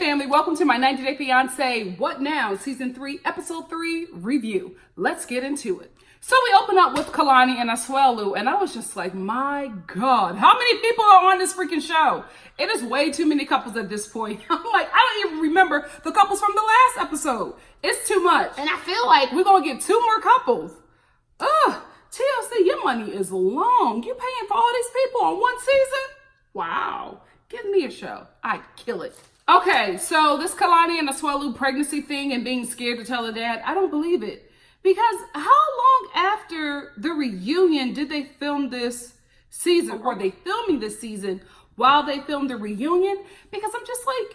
family, welcome to my 90 Day Fiance What Now Season 3 Episode 3 review. Let's get into it. So we open up with Kalani and Asuelu, and I was just like, my God, how many people are on this freaking show? It is way too many couples at this point. I'm like, I don't even remember the couples from the last episode. It's too much. And I feel like we're going to get 2 more couples. Ugh, TLC, your money is long. You paying for all these people on one season? Wow. Give me a show. I'd kill it. Okay, so this Kalani and Asuelu pregnancy thing and being scared to tell her dad, I don't believe it. Because how long after the reunion did they film this season? Or they filming this season while they filmed the reunion? Because I'm just like,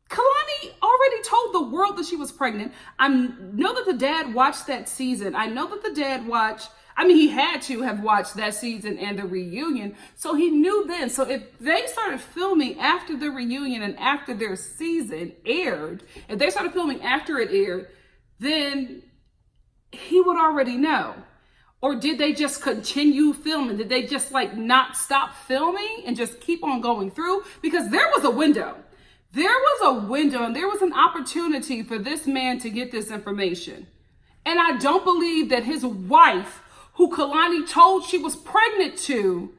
Kalani already told the world that she was pregnant. I know that the dad watched that season. I know that the dad he had to have watched that season and the reunion. So he knew then. So if they started filming after the reunion and after their season aired, if they started filming after it aired, then he would already know. Or did they just continue filming? Did they just not stop filming and just keep on going through? Because there was a window. There was a window and there was an opportunity for this man to get this information. And I don't believe that his wife, who Kalani told she was pregnant to,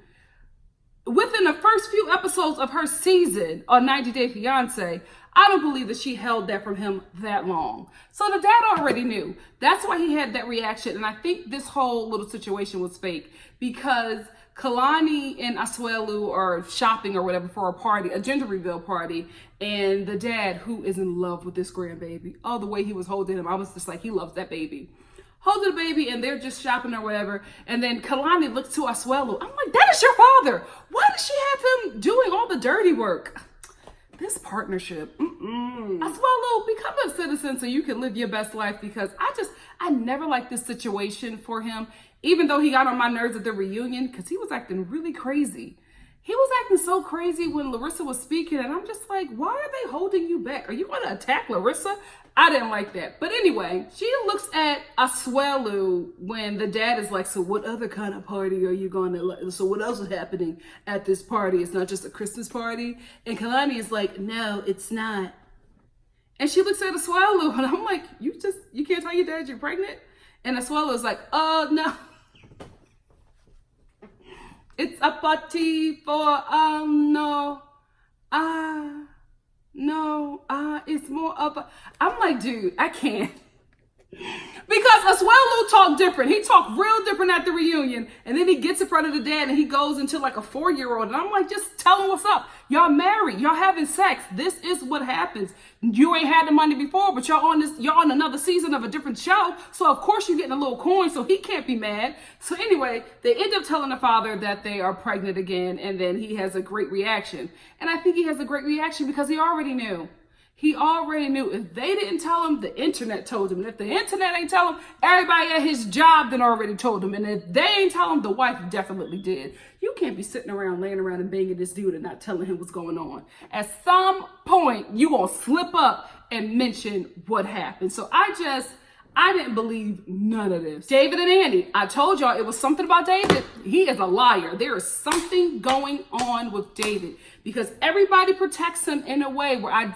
within the first few episodes of her season on 90 Day Fiance, I don't believe that she held that from him that long. So the dad already knew. That's why he had that reaction. And I think this whole little situation was fake because Kalani and Asuelu are shopping or whatever for a party, a gender reveal party. And the dad, who is in love with this grandbaby, oh, the way he was holding him, I was just like, he loves that baby. Holding the baby and they're just shopping or whatever. And then Kalani looks to Asuelu. I'm like, that is your father. Why does she have him doing all the dirty work? This partnership. Asuelu, become a citizen so you can live your best life, because I never liked this situation for him, even though he got on my nerves at the reunion because he was acting really crazy. He was acting so crazy when Larissa was speaking, and I'm just like, why are they holding you back? Are you going to attack Larissa? I didn't like that. But anyway, she looks at Asuelu when the dad is like, so what other kind of party are you going to, so what else is happening at this party? It's not just a Christmas party. And Kalani is like, no, it's not. And she looks at Asuelu and I'm like, you can't tell your dad you're pregnant? And Asuelu is like, no. It's a party for, it's more of a, I'm like, dude, I can't. Because Asuelu talked different. He talked real different at the reunion. And then he gets in front of the dad and he goes into like a 4-year-old. And I'm like, just tell him what's up. Y'all married. Y'all having sex. This is what happens. You ain't had the money before, but y'all on another season of a different show. So of course you're getting a little coin, so he can't be mad. So anyway, they end up telling the father that they are pregnant again. And then he has a great reaction. And I think he has a great reaction because he already knew. He already knew. If they didn't tell him, the internet told him. And if the internet ain't tell him, everybody at his job then already told him. And if they ain't tell him, the wife definitely did. You can't be sitting around, laying around and banging this dude and not telling him what's going on. At some point, you gonna slip up and mention what happened. So I didn't believe none of this. David and Annie, I told y'all it was something about David. He is a liar. There is something going on with David because everybody protects him in a way where I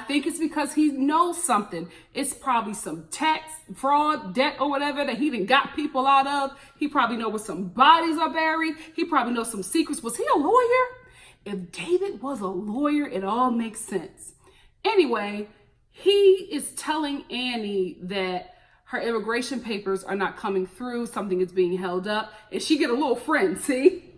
think it's because he knows something. It's probably some tax fraud, debt or whatever that he done got people out of. He probably know where some bodies are buried. He probably knows some secrets. Was he a lawyer? If David was a lawyer, it all makes sense. Anyway, he is telling Annie that her immigration papers are not coming through. Something is being held up. And she get a little friend, see?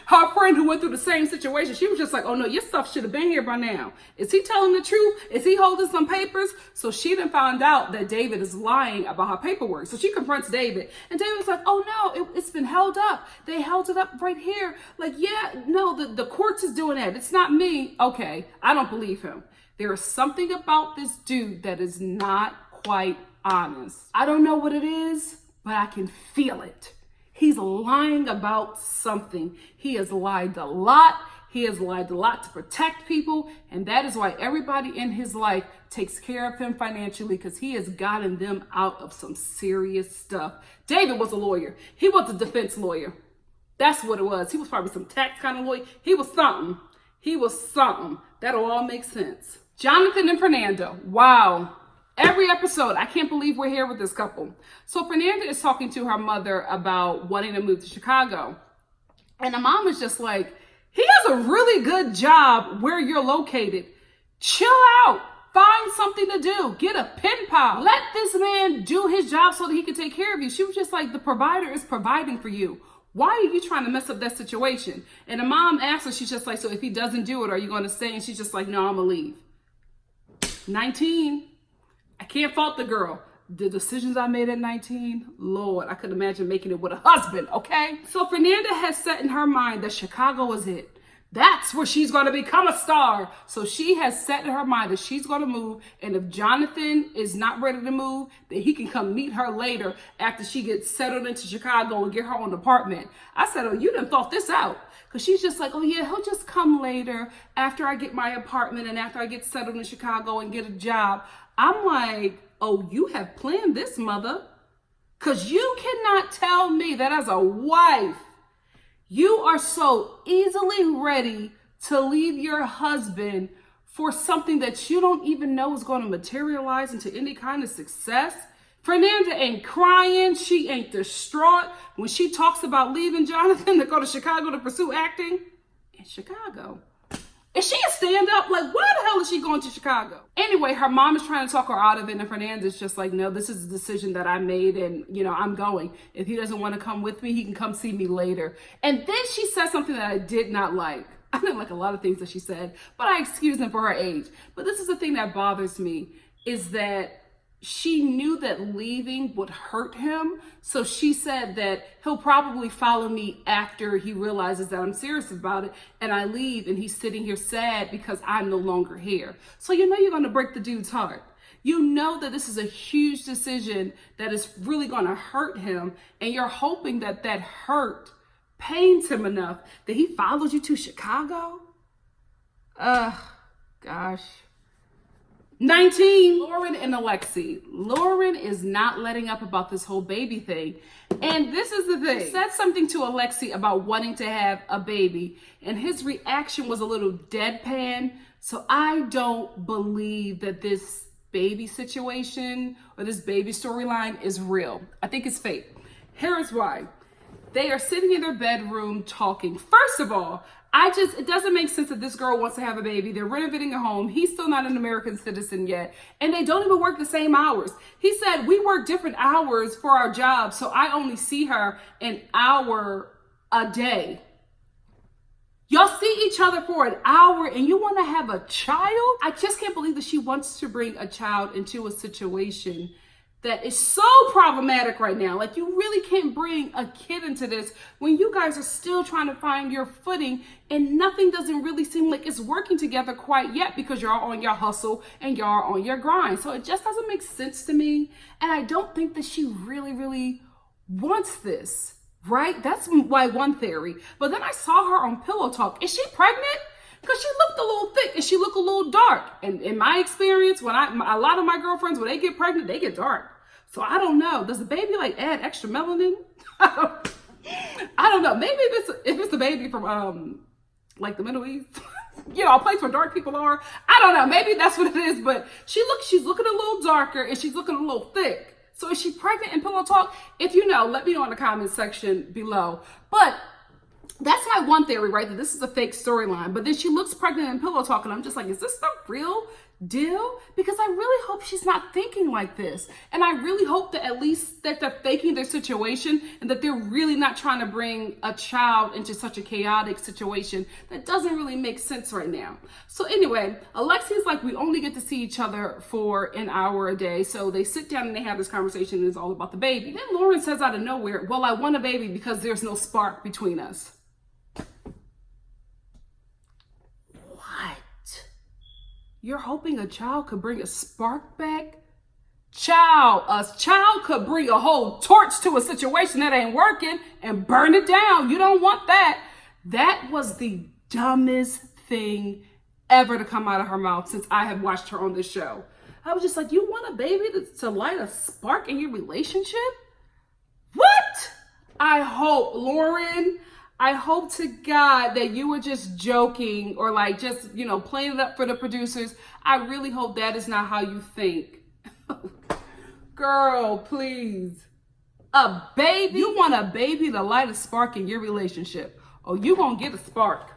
Her friend who went through the same situation, she was just like, oh no, your stuff should have been here by now. Is he telling the truth? Is he holding some papers? So she then found out that David is lying about her paperwork. So she confronts David. And David was like, oh no, it's been held up. They held it up right here. Like, yeah, no, the courts is doing that. It's not me. Okay, I don't believe him. There is something about this dude that is not quite honest. I don't know what it is, but I can feel it. He's lying about something. He has lied a lot. He has lied a lot to protect people. And that is why everybody in his life takes care of him financially, because he has gotten them out of some serious stuff. David was a lawyer. He was a defense lawyer. That's what it was. He was probably some tax kind of lawyer. He was something. He was something. That'll all make sense. Jonathan and Fernanda. Wow. Every episode, I can't believe we're here with this couple. So Fernanda is talking to her mother about wanting to move to Chicago. And the mom is just like, he has a really good job where you're located. Chill out. Find something to do. Get a pen pal. Let this man do his job so that he can take care of you. She was just like, the provider is providing for you. Why are you trying to mess up that situation? And the mom asked her, she's just like, so if he doesn't do it, are you going to stay? And she's just like, no, I'm going to leave. 19. I can't fault the girl. The decisions I made at 19, Lord, I could imagine making it with a husband, okay? So Fernanda has set in her mind that Chicago is it. That's where she's going to become a star. So she has set in her mind that she's going to move. And if Jonathan is not ready to move, then he can come meet her later after she gets settled into Chicago and get her own apartment. I said, oh, you done thought this out. Because she's just like, oh, yeah, he'll just come later after I get my apartment and after I get settled in Chicago and get a job. I'm like, oh, you have planned this, mother. Because you cannot tell me that as a wife, you are so easily ready to leave your husband for something that you don't even know is going to materialize into any kind of success. Fernanda ain't crying. She ain't distraught when she talks about leaving Jonathan to go to Chicago to pursue acting in Chicago. Is she a stand-up? Like, why the hell is she going to Chicago? Anyway, her mom is trying to talk her out of it, and Fernanda's just like, no, this is a decision that I made, and, I'm going. If he doesn't want to come with me, he can come see me later. And then she said something that I did not like. I didn't like a lot of things that she said, but I excuse them for her age. But this is the thing that bothers me, is that she knew that leaving would hurt him. So she said that he'll probably follow me after he realizes that I'm serious about it and I leave and he's sitting here sad because I'm no longer here. So you're going to break the dude's heart. You know that this is a huge decision that is really going to hurt him, and you're hoping that that hurt pains him enough that he follows you to Chicago. Gosh. 19, Lauren and Alexi. Lauren is not letting up about this whole baby thing. And this is the thing. He said something to Alexi about wanting to have a baby, and his reaction was a little deadpan. So I don't believe that this baby situation or this baby storyline is real. I think it's fake. Here is why. They are sitting in their bedroom talking. First of all, it doesn't make sense that this girl wants to have a baby. They're renovating a home. He's still not an American citizen yet. And they don't even work the same hours. He said, we work different hours for our jobs, so I only see her an hour a day. Y'all see each other for an hour and you want to have a child? I just can't believe that she wants to bring a child into a situation that is so problematic right now. Like, you really can't bring a kid into this when you guys are still trying to find your footing and nothing doesn't really seem like it's working together quite yet because y'all on your hustle and y'all on your grind. So it just doesn't make sense to me. And I don't think that she really, really wants this, right? That's why one theory. But then I saw her on Pillow Talk. Is she pregnant? Because she looked a little thick and she looked a little dark. And in my experience, a lot of my girlfriends, when they get pregnant, they get dark. So I don't know. Does the baby add extra melanin? I don't know. Maybe if it's the baby from the Middle East, a place where dark people are. I don't know. Maybe that's what it is. But she's looking a little darker and she's looking a little thick. So is she pregnant in Pillow Talk? If you know, let me know in the comment section below. But that's my one theory, right? That this is a fake storyline. But then she looks pregnant in Pillow Talk, and I'm just like, is this the real deal? Because I really hope she's not thinking like this. And I really hope that at least that they're faking their situation and that they're really not trying to bring a child into such a chaotic situation that doesn't really make sense right now. So anyway, Alexi's like, we only get to see each other for an hour a day. So they sit down and they have this conversation, and it's all about the baby. Then Lauren says out of nowhere, well, I want a baby because there's no spark between us. You're hoping a child could bring a spark back? A child could bring a whole torch to a situation that ain't working and burn it down. You don't want that. That was the dumbest thing ever to come out of her mouth since I have watched her on this show. I was just like, you want a baby to light a spark in your relationship? What? I hope, Lauren, I hope to God that you were just joking or like just, playing it up for the producers. I really hope that is not how you think. Girl, please. A baby? You want a baby to light a spark in your relationship. Oh, you gonna get a spark.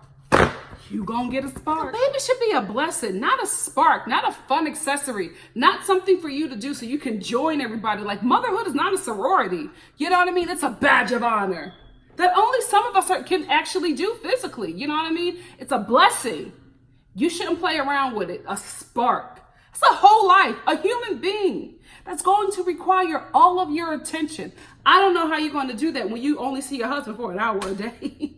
You gonna get a spark. A baby should be a blessing, not a spark, not a fun accessory, not something for you to do so you can join everybody. Like, motherhood is not a sorority. You know what I mean? It's a badge of honor that only some of us can actually do physically. You know what I mean? It's a blessing. You shouldn't play around with it. A spark. It's a whole life, a human being that's going to require all of your attention. I don't know how you're going to do that when you only see your husband for an hour a day.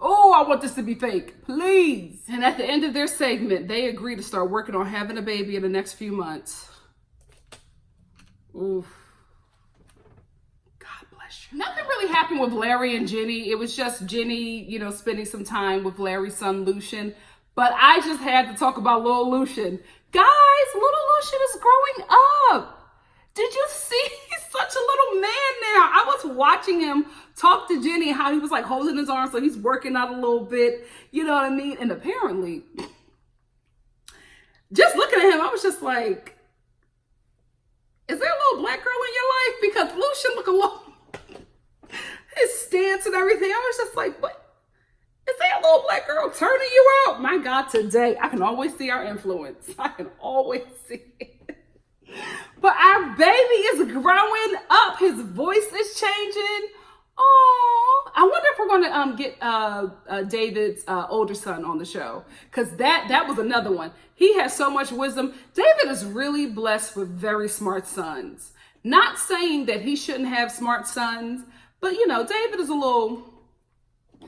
Oh, I want this to be fake, please. And at the end of their segment, they agree to start working on having a baby in the next few months. Oof. God bless you. Nothing really happened with Larry and Jenny. It was just Jenny, spending some time with Larry's son, Lucian. But I just had to talk about little Lucian. Guys, little Lucian is growing up. Did you see? He's such a little man now. I was watching him talk to Jenny, how he was like holding his arm, so he's working out a little bit. You know what I mean? And apparently, just looking at him, I was just like, is there a little black girl in your life? Because Lucian looked a little, his stance and everything. I was just like, what? Is there a little black girl turning you out? My God, today, I can always see our influence. I can always see it. But our baby is growing up. His voice is changing. Oh, I wonder if we're going to get David's older son on the show. Because that was another one. He has so much wisdom. David is really blessed with very smart sons. Not saying that he shouldn't have smart sons. But, David is a little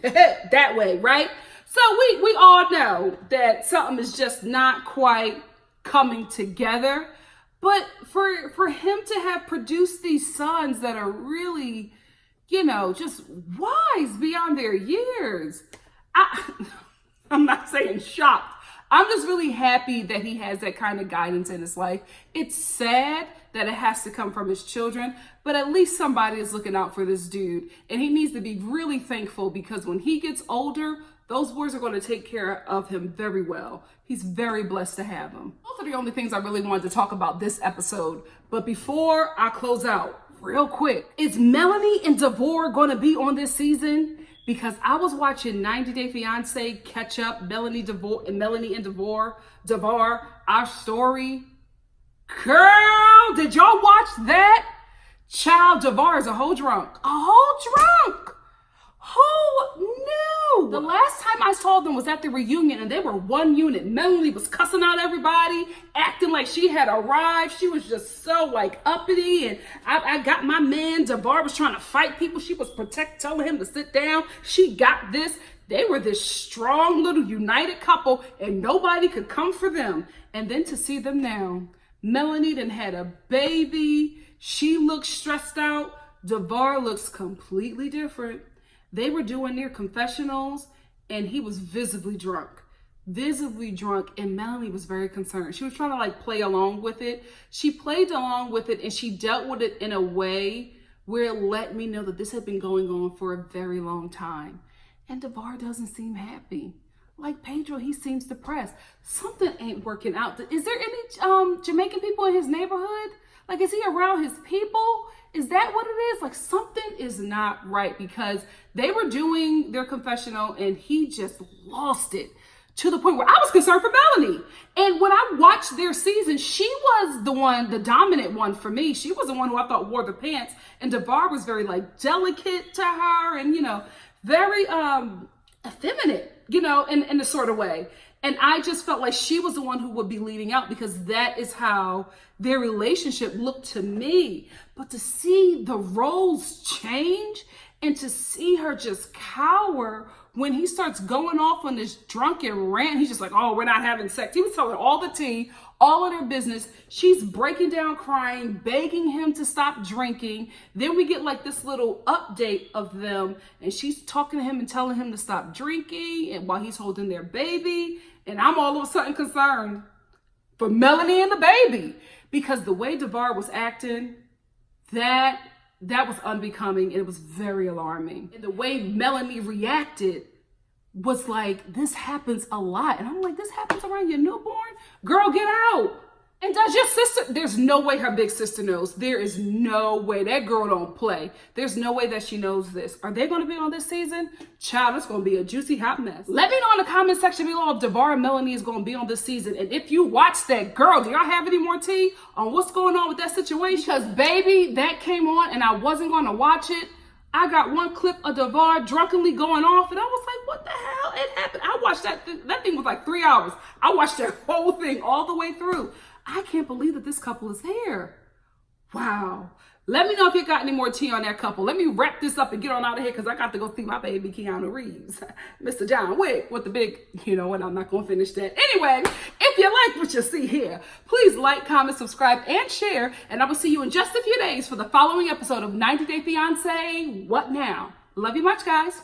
that way, right? So we all know that something is just not quite coming together. But for him to have produced these sons that are really, just wise beyond their years, I'm not saying shocked. I'm just really happy that he has that kind of guidance in his life. It's sad that it has to come from his children, but at least somebody is looking out for this dude. And he needs to be really thankful because when he gets older, those boys are going to take care of him very well. He's very blessed to have him. Those are the only things I really wanted to talk about this episode. But before I close out, real quick, is Melanie and Devore going to be on this season? Because I was watching 90 Day Fiance catch up, Melanie and Devore, our story. Girl, did y'all watch that? Child, Devore is a whole drunk. A whole drunk. Who knew? The last time I saw them was at the reunion and they were one unit. Melanie was cussing out everybody, acting like she had arrived. She was just so uppity. And I got my man, Devore was trying to fight people. She was telling him to sit down. She got this. They were this strong little united couple and nobody could come for them. And then to see them now, Melanie then had a baby. She looks stressed out. Devore looks completely different. They were doing their confessionals and he was visibly drunk, and Melanie was very concerned. She was trying to play along with it. She played along with it and she dealt with it in a way where it let me know that this had been going on for a very long time. And Devore doesn't seem happy. Like Pedro, he seems depressed. Something ain't working out. Is there any Jamaican people in his neighborhood? Is he around his people? Is that what it is? Something is not right because they were doing their confessional and he just lost it to the point where I was concerned for Melanie. And when I watched their season, she was the dominant one for me. She was the one who I thought wore the pants. And Devore was very delicate to her and, very effeminate, in a sort of way. And I just felt like she was the one who would be leading out because that is how their relationship looked to me. But to see the roles change and to see her just cower when he starts going off on this drunken rant, he's just like, oh, we're not having sex. He was telling all the tea, all of their business. She's breaking down crying, begging him to stop drinking. Then we get this little update of them and she's talking to him and telling him to stop drinking and while he's holding their baby. And I'm all of a sudden concerned for Melanie and the baby because the way Devore was acting, that that was unbecoming and it was very alarming. And the way Melanie reacted was like, this happens a lot. And I'm like, this happens around your newborn? Girl, get out. And does your sister, there's no way her big sister knows. There is no way. That girl don't play. There's no way that she knows this. Are they going to be on this season? Child, it's going to be a juicy hot mess. Let me know in the comment section below if DeVar and Melanie is going to be on this season. And if you watch that, girl, do y'all have any more tea on what's going on with that situation? Because baby, that came on and I wasn't going to watch it. I got one clip of DeVar drunkenly going off, and I was like, what the hell? It happened. I watched that. That thing was like 3 hours. I watched that whole thing all the way through. I can't believe that this couple is there. Wow. Let me know if you got any more tea on that couple. Let me wrap this up and get on out of here because I got to go see my baby Keanu Reeves. Mr. John Wick with the big, you know what, I'm not going to finish that. Anyway, if you like what you see here, please like, comment, subscribe, and share. And I will see you in just a few days for the following episode of 90 Day Fiance. What now? Love you much, guys.